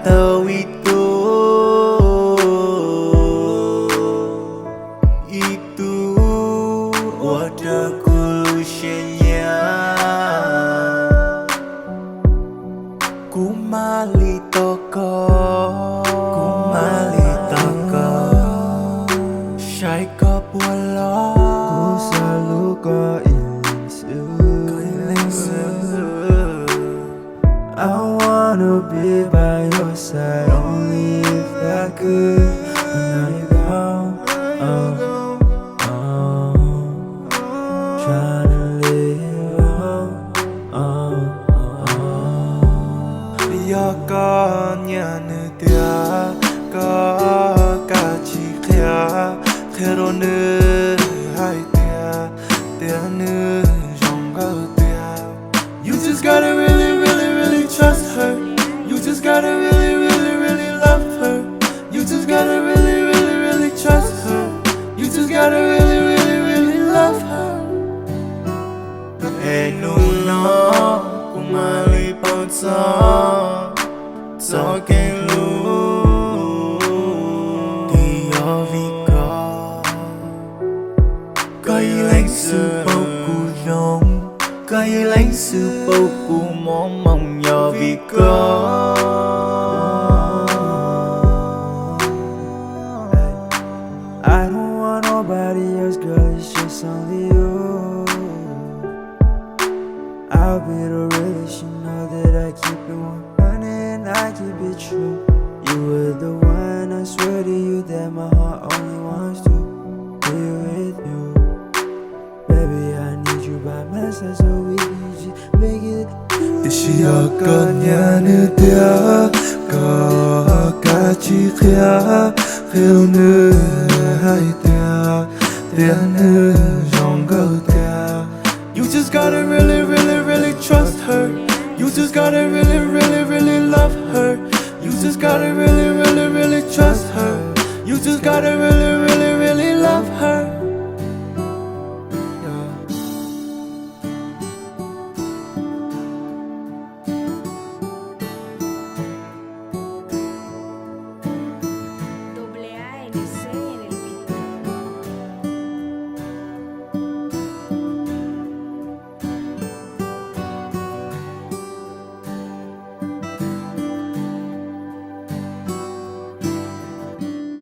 tao itu wadah kulusnya kumali toko Syai kau pulau Ku selalu kau ilingsu I wanna be by your side only if I could. But now you gone, tryna live Yaw có nhà nữ tia có cả chỉ khía khía đồ nữ hai tia nữ trong gấu tia You just gotta really trust her You just gotta really love her You just gotta really trust her You just gotta really love her Hey no kumali bao gió kênh lũ thì ở vì có ý lãnh sự bầu cù rong có ý lãnh sự bầu cù mong mong nhỏ vì I don't want nobody else, girl, it's just only you. I'll be the realest, you know that I keep it 100 and I keep it true. You were the one, I swear to you that my heart only wants to be with you. Baby, I need you by my side so we can just make it through. Yaw có nhà nữ tia có cả chỉ khía khêu nữ hai tia nữ trong gấu tia You just gotta really trust her You just gotta really love her You just gotta really trust her You just gotta